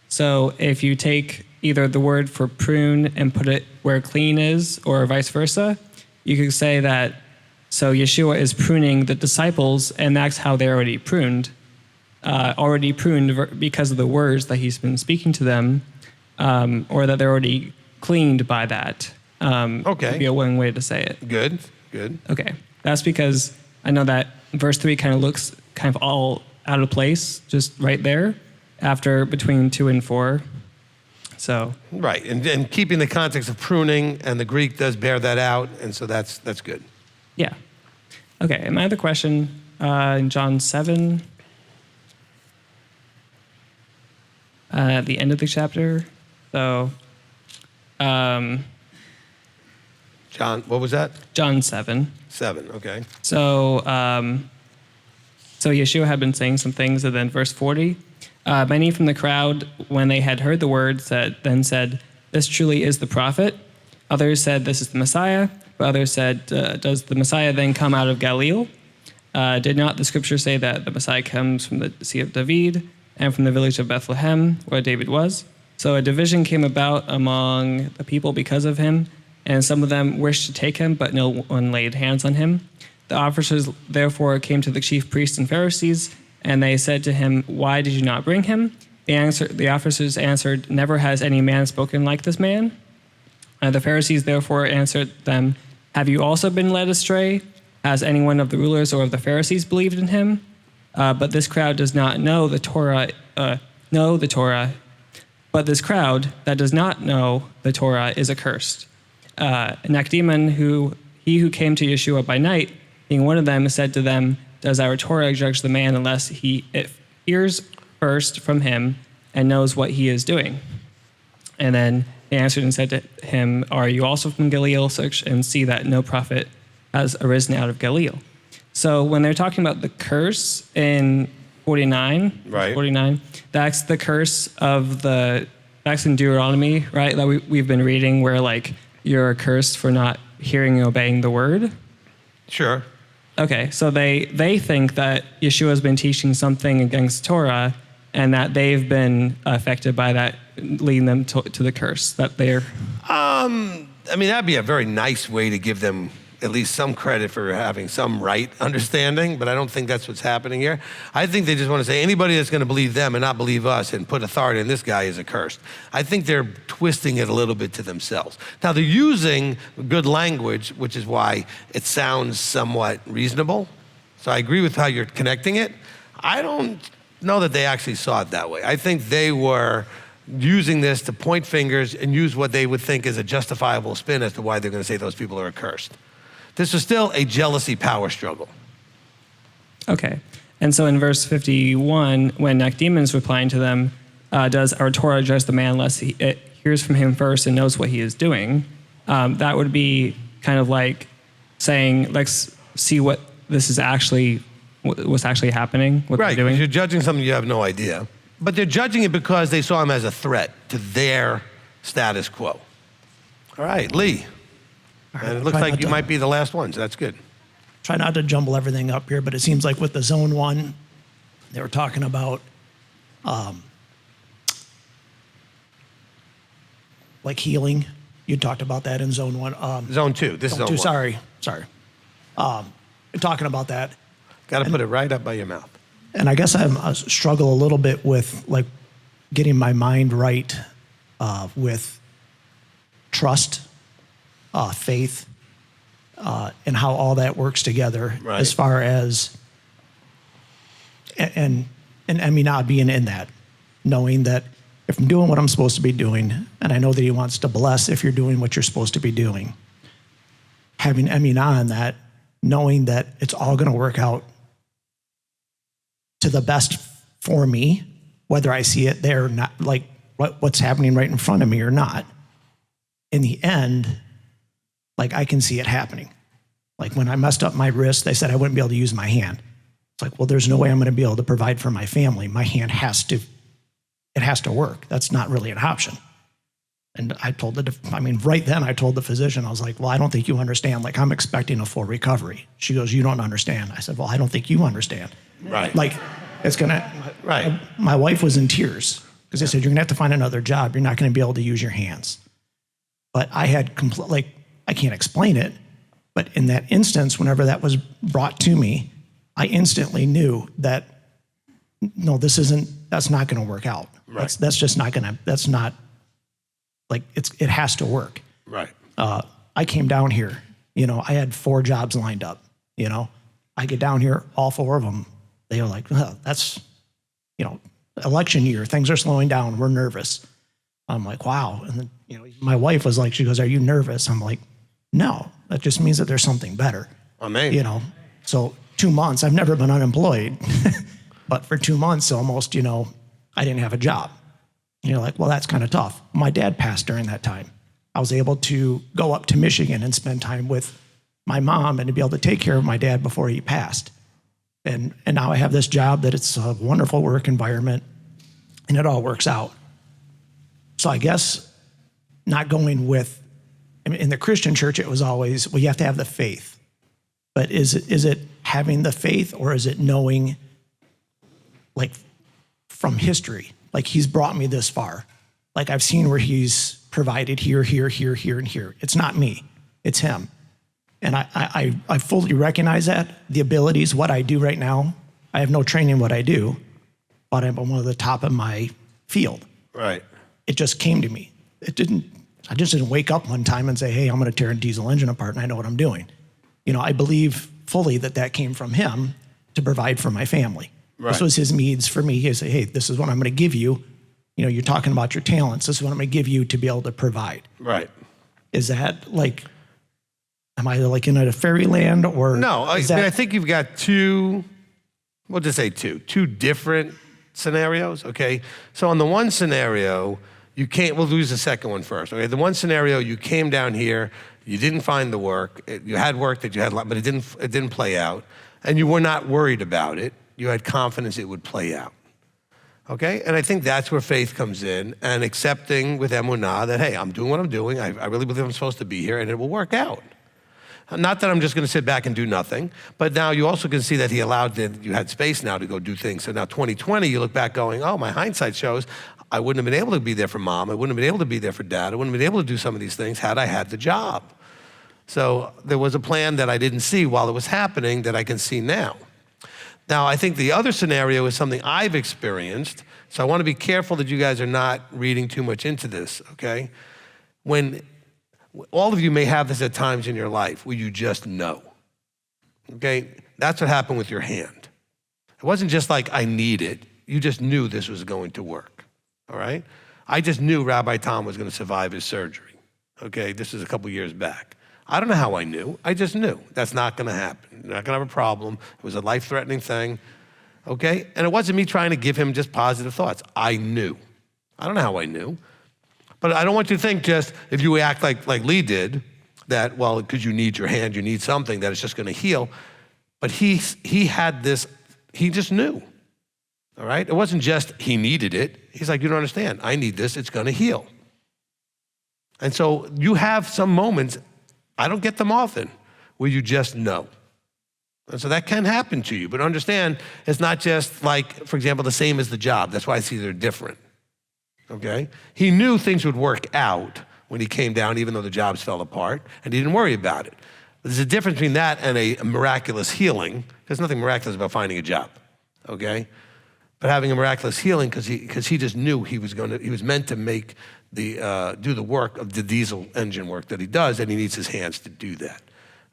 So if you take either the word for prune and put it where clean is, or vice versa, you could say that, so Yeshua is pruning the disciples, and that's how they're already pruned because of the words that he's been speaking to them, or that they're already cleaned by that. Okay. Would be a one way to say it. Good. Okay. That's because I know that verse 3 kind of looks kind of all out of place, just right there, after between 2 and 4. So. Right, and keeping the context of pruning, and the Greek does bear that out, and so that's good. Yeah. Okay, and my other question, in John 7, at the end of the chapter, so. John, what was that? John 7. 7, okay. So, so Yeshua had been saying some things, and then verse 40, many from the crowd, when they had heard the words, then said, "This truly is the prophet." Others said, "This is the Messiah." But others said, "Does the Messiah then come out of Galilee? Did not the scripture say that the Messiah comes from the seed of David and from the village of Bethlehem, where David was?" So a division came about among the people because of him, and some of them wished to take him, but no one laid hands on him. The officers therefore came to the chief priests and Pharisees, and they said to him, "Why did you not bring him?" The officers answered, "Never has any man spoken like this man." The Pharisees therefore answered them, "Have you also been led astray? Has anyone of the rulers or of the Pharisees believed in him? But this crowd does not know the Torah, But this crowd that does not know the Torah is accursed." Nicodemus, who came to Yeshua by night, being one of them, said to them, "Does our Torah judge the man unless it hears first from him and knows what he is doing?" And then they answered and said to him, "Are you also from Galilee? Search and see that no prophet has arisen out of Galilee." So when they're talking about the curse in 49, right. 49, that's the curse of that's in Deuteronomy, right? That we've been reading, where like you're cursed for not hearing and obeying the word. Sure. Okay, so they think that Yeshua has been teaching something against Torah, and that they've been affected by that, leading them to the curse that they're. I mean, that'd be a very nice way to give them at least some credit for having some right understanding, but I don't think that's what's happening here. I think they just want to say anybody that's going to believe them and not believe us and put authority in this guy is accursed. I think they're twisting it a little bit to themselves. Now, they're using good language, which is why it sounds somewhat reasonable. So I agree with how you're connecting it. I don't know that they actually saw it that way. I think they were using this to point fingers and use what they would think is a justifiable spin as to why they're going to say those people are accursed. This was still a jealousy power struggle. Okay. And so in verse 51, when Nicodemus is replying to them, does our Torah judge the man unless it hears from him first and knows what he is doing? That would be kind of like saying, let's see what this is actually, what's actually happening, what Right, they're doing. you're judging something you have no idea. But they're judging it because they saw him as a threat to their status quo. All right, Lee. And it looks like you might be the last one, so that's good. Try not to jumble everything up here, but it seems like with the zone 1, they were talking about like healing. You talked about that in zone 1. Zone 2, this is zone 1. Sorry. You're talking about that. Got to put it right up by your mouth. And I guess I struggle a little bit with like getting my mind right with trust, faith, and how all that works together, Right. as far as and m.t.o.i being in that, knowing that if I'm doing what I'm supposed to be doing, and I know that he wants to bless if you're doing what you're supposed to be doing, having m.t.o.i in that, knowing that it's all going to work out to the best for me, whether I see it there or not, like what's happening right in front of me or not. In the end, like I can see it happening. Like when I messed up my wrist, they said I wouldn't be able to use my hand. It's like, well, there's no way I'm going to be able to provide for my family. My hand has to work. That's not really an option. And I told right then I told the physician, I was like, well, I don't think you understand. Like I'm expecting a full recovery. She goes, you don't understand. I said, well, I don't think you understand. Right. Like it's gonna, Right. My wife was in tears because they said, you're gonna have to find another job. You're not gonna be able to use your hands. But I had I can't explain it, but in that instance, whenever that was brought to me, I instantly knew that, no, that's not gonna work out. Right. That's just not gonna, that's not, like it has to work. Right. I came down here, I had 4 jobs lined up, I get down here, all 4 of them, they were like, well, that's, election year, things are slowing down, we're nervous. I'm like, wow. And then, my wife was like, she goes, are you nervous? I'm like, no, that just means that there's something better. Amen. So 2 months, I've never been unemployed, but for 2 months almost, I didn't have a job. You're like, well, that's kind of tough. My dad passed during that time. I was able to go up to Michigan and spend time with my mom and to be able to take care of my dad before he passed. And now I have this job that it's a wonderful work environment and it all works out. So I guess not going with, in the Christian church, it was always, well, you have to have the faith. But is it having the faith, or is it knowing, like, from history? Like, he's brought me this far. Like, I've seen where he's provided here, here, here, here, and here. It's not me. It's him. And I fully recognize that. The abilities, what I do right now, I have no training in what I do, but I'm one of the top of my field. Right. It just came to me. I just didn't wake up one time and say, hey, I'm going to tear a diesel engine apart and I know what I'm doing. I believe fully that came from him to provide for my family. Right. This was his needs for me. He said, hey, this is what I'm going to give you. You're talking about your talents. This is what I'm going to give you to be able to provide. Right. Is that like, am I like in a fairyland or? No, I think you've got two different scenarios, okay? So on the one scenario, we'll lose the second one first, okay? The one scenario, you came down here, you didn't find the work, you had work that you had, but it didn't play out, and you were not worried about it. You had confidence it would play out, okay? And I think that's where faith comes in, and accepting with emunah that, hey, I'm doing what I'm doing, I really believe I'm supposed to be here, and it will work out. Not that I'm just going to sit back and do nothing, but now you also can see that he allowed that you had space now to go do things. So now 2020, you look back going, oh, my hindsight shows I wouldn't have been able to be there for mom. I wouldn't have been able to be there for dad. I wouldn't have been able to do some of these things had I had the job. So there was a plan that I didn't see while it was happening that I can see now. Now, I think the other scenario is something I've experienced, so I want to be careful that you guys are not reading too much into this, okay? When all of you may have this at times in your life where you just know, okay? That's what happened with your hand. It wasn't just like I need it. You just knew this was going to work, all right? I just knew Rabbi Tom was going to survive his surgery, okay? This is a couple years back. I don't know how I knew. I just knew. That's not going to happen. You're not going to have a problem. It was a life-threatening thing, okay? And it wasn't me trying to give him just positive thoughts. I knew. I don't know how I knew. But I don't want you to think just if you act like Lee did, that, well, because you need your hand, you need something, that it's just going to heal. But he had this, he just knew, all right? It wasn't just he needed it. He's like, you don't understand. I need this. It's going to heal. And so you have some moments, I don't get them often, where you just know. And so that can happen to you. But understand, it's not just like, for example, the same as the job. That's why I see they're different, okay? He knew things would work out when he came down, even though the jobs fell apart, and he didn't worry about it. There's a difference between that and a miraculous healing. There's nothing miraculous about finding a job, okay? But having a miraculous healing because he just knew he was meant to make do the work of the diesel engine work that he does, and he needs his hands to do that,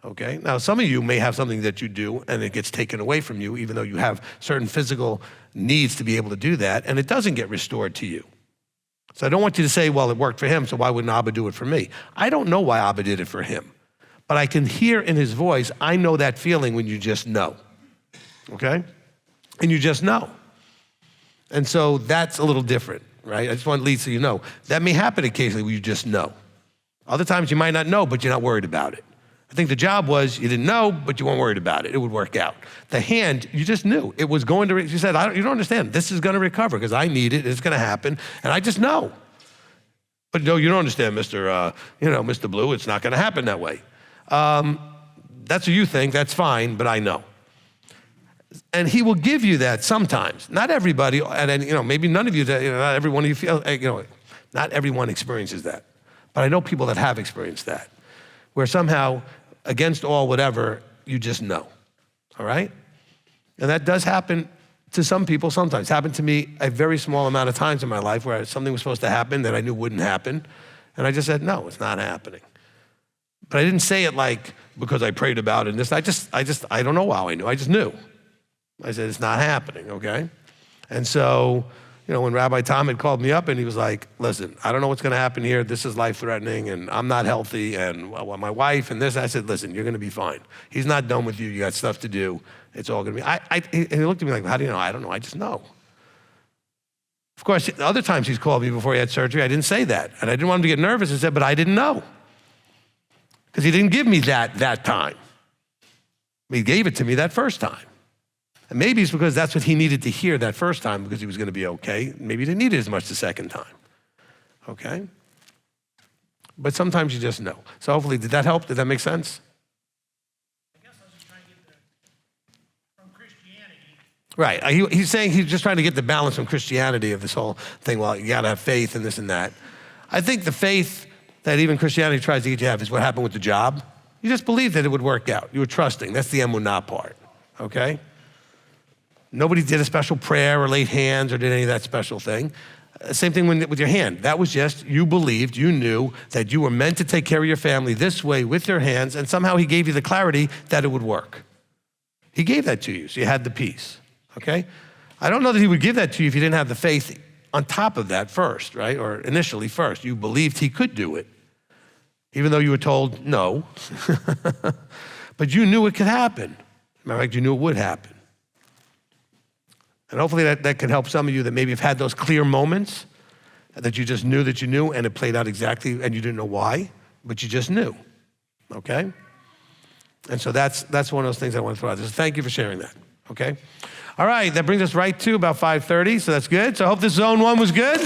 okay? Now, some of you may have something that you do and it gets taken away from you, even though you have certain physical needs to be able to do that, and it doesn't get restored to you. So I don't want you to say, well, it worked for him, so why wouldn't Abba do it for me? I don't know why Abba did it for him, but I can hear in his voice, I know that feeling when you just know, okay? And you just know. And so that's a little different, right? I just want Lee so you know. That may happen occasionally where you just know. Other times you might not know, but you're not worried about it. I think the job was you didn't know, but you weren't worried about it. It would work out. The hand, you just knew. It was going to, you said, you don't understand. This is going to recover because I need it. It's going to happen. And I just know. But no, you don't understand, Mr. Blue. It's not going to happen that way. That's what you think. That's fine, but I know. And he will give you that sometimes. Not everybody, and maybe none of you, not everyone you feel, not everyone experiences that. But I know people that have experienced that, where somehow, against all whatever, you just know, all right? And that does happen to some people sometimes. It happened to me a very small amount of times in my life where something was supposed to happen that I knew wouldn't happen, and I just said, no, it's not happening. But I didn't say it like, because I prayed about it and this, I don't know how I knew, I just knew. I said, it's not happening, okay? And so, when Rabbi Tom had called me up and he was like, listen, I don't know what's gonna happen here. This is life-threatening and I'm not healthy and my wife and this, I said, listen, you're gonna be fine. He's not done with you. You got stuff to do. It's all gonna be, and he looked at me like, how do you know? I don't know, I just know. Of course, other times he's called me before he had surgery, I didn't say that. And I didn't want him to get nervous. I said, but I didn't know. Because he didn't give me that time. He gave it to me that first time. And maybe it's because that's what he needed to hear that first time because he was going to be okay. Maybe he didn't need it as much the second time, okay? But sometimes you just know. So hopefully, did that help? Did that make sense? I guess I was just trying to get from Christianity. Right, he's saying he's just trying to get the balance from Christianity of this whole thing, well, you gotta have faith and this and that. I think the faith that even Christianity tries to get you to have is what happened with the job. You just believed that it would work out. You were trusting. That's the emunah part, okay? Nobody did a special prayer or laid hands or did any of that special thing. Same thing with your hand. That was just, you believed, you knew that you were meant to take care of your family this way with your hands, and somehow he gave you the clarity that it would work. He gave that to you, so you had the peace, okay? I don't know that he would give that to you if you didn't have the faith on top of that first, right? Or initially first. You believed he could do it, even though you were told no. But you knew it could happen. Matter of fact, you knew it would happen. And hopefully that can help some of you that maybe have had those clear moments that you just knew that you knew and it played out exactly and you didn't know why, but you just knew, okay? And so that's one of those things I want to throw out there. So thank you for sharing that, okay? All right, that brings us right to about 5:30, so that's good. So I hope this zone one was good.